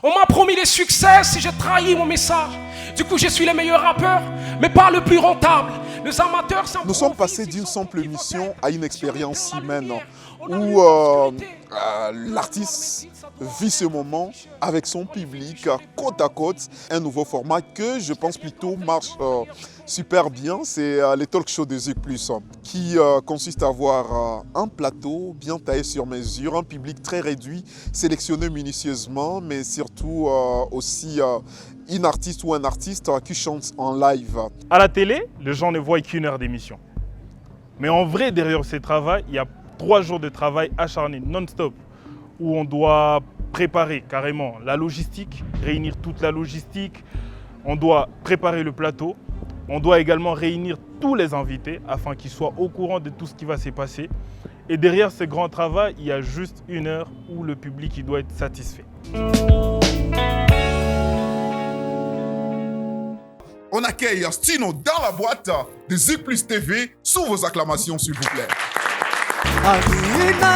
On m'a promis les succès si j'ai trahi mon message. Du coup, je suis le meilleur rappeur, mais pas le plus rentable. Les amateurs Nous sommes passés d'une simple émission à une expérience humaine où l'artiste vit ce moment avec son public côte à côte. Un nouveau format que je pense plutôt marche super bien, c'est les talk shows de Zik+, qui consiste à avoir un plateau bien taillé sur mesure, un public très réduit, sélectionné minutieusement, mais surtout aussi une artiste ou un artiste qui chante en live. À la télé, les gens ne voient qu'une heure d'émission. Mais en vrai, derrière ce travail, il y a 3 jours de travail acharné, non-stop, où on doit préparer carrément la logistique, réunir toute la logistique, on doit préparer le plateau, on doit également réunir tous les invités afin qu'ils soient au courant de tout ce qui va se passer. Et derrière ce grand travail, il y a juste 1 heure où le public il doit être satisfait. On accueille Stino dans la boîte de Zik+ TV sous vos acclamations, s'il vous plaît. Amina,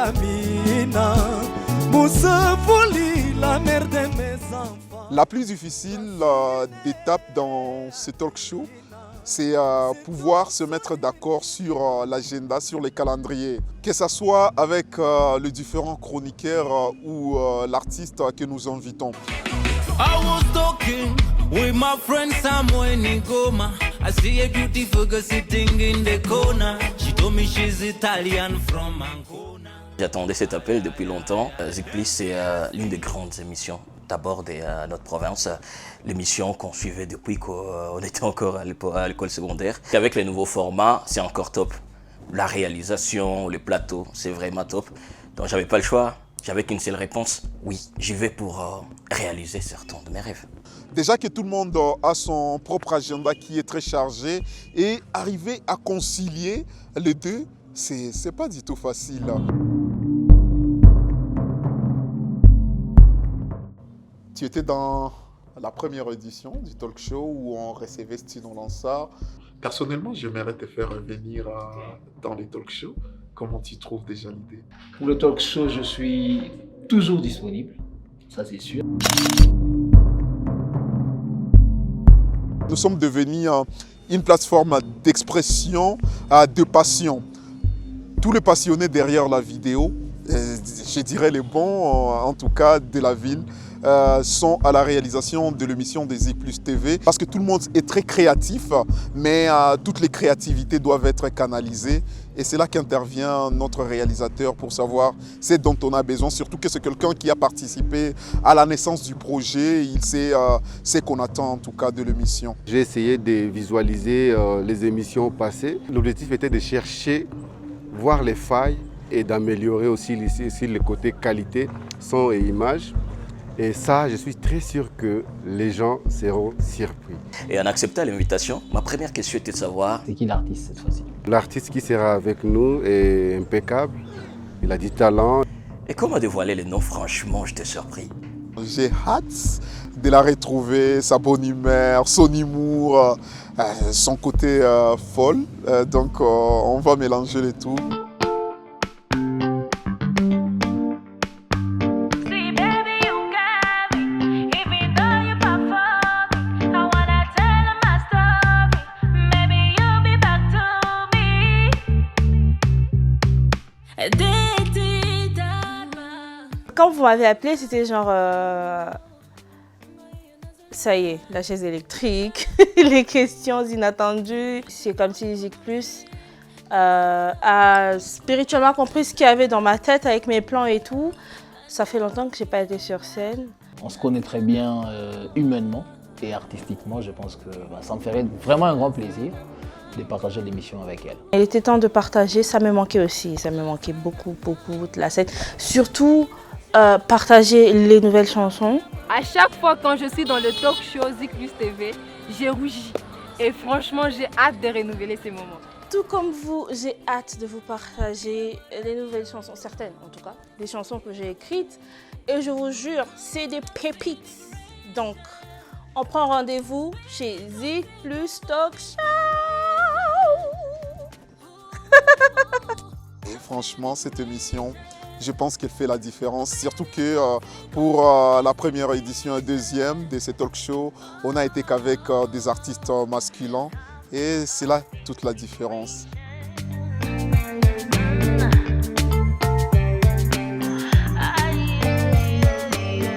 Amina, Moussefouli, la mère de mes enfants. La plus difficile d'étape dans ce talk show, c'est pouvoir se mettre d'accord sur l'agenda, sur les calendriers. Que ce soit avec les différents chroniqueurs ou l'artiste que nous invitons. I was talking with my friend somewhere in Goma. I see a beautiful girl sitting in the corner. She told me she's Italian from Ancona. J'attendais cet appel depuis longtemps. Zik+, c'est l'une des grandes émissions d'abord de notre province. L'émission qu'on suivait depuis qu'on était encore à l'école secondaire. Avec les nouveaux formats, c'est encore top. La réalisation, le plateau, c'est vraiment top. Donc j'avais pas le choix. J'avais qu'une seule réponse, oui, j'y vais pour réaliser certains de mes rêves. Déjà que tout le monde a son propre agenda qui est très chargé et arriver à concilier les deux, c'est pas du tout facile. Tu étais dans la première édition du talk show où on recevait Stino Lansard. Personnellement, j'aimerais te faire revenir dans les talk shows. Comment tu trouves déjà l'idée? Pour le talk show, je suis toujours disponible, ça c'est sûr. Nous sommes devenus une plateforme d'expression, de passion. Tous les passionnés derrière la vidéo, je dirais les bons en tout cas de la ville, sont à la réalisation de l'émission des Zik+ TV parce que tout le monde est très créatif, mais toutes les créativités doivent être canalisées et c'est là qu'intervient notre réalisateur pour savoir ce dont on a besoin, surtout que c'est quelqu'un qui a participé à la naissance du projet, il sait ce qu'on attend en tout cas de l'émission. J'ai essayé de visualiser les émissions passées. L'objectif était de chercher, voir les failles et d'améliorer aussi le côté qualité, son et image. Et ça, je suis très sûr que les gens seront surpris. Et en acceptant l'invitation, ma première question était de savoir... C'est qui l'artiste cette fois-ci? L'artiste qui sera avec nous est impeccable, il a du talent. Et comment dévoiler les noms? Franchement, j'étais surpris. J'ai hâte de la retrouver, sa bonne humeur, son humour, son côté folle. Donc on va mélanger les tout. Quand vous m'avez appelé, c'était genre, ça y est, la chaise électrique, les questions inattendues. C'est comme si Zik+ a spirituellement compris ce qu'il y avait dans ma tête avec mes plans et tout. Ça fait longtemps que je n'ai pas été sur scène. On se connaît très bien humainement et artistiquement. Je pense que ça me ferait vraiment un grand plaisir de partager l'émission avec elle. Il était temps de partager, ça me manquait aussi. Ça me manquait beaucoup de la scène. Surtout, partager les nouvelles chansons. À chaque fois quand je suis dans le talk show Zik+ TV, j'ai rougi. Et franchement, j'ai hâte de renouveler ces moments. Tout comme vous, j'ai hâte de vous partager les nouvelles chansons, certaines en tout cas, des chansons que j'ai écrites. Et je vous jure, c'est des pépites. Donc, on prend rendez-vous chez Zik+ Talk Show. Et franchement, cette émission je pense qu'elle fait la différence. Surtout que pour la première édition et deuxième de ces talk shows, on n'a été qu'avec des artistes masculins et c'est là toute la différence.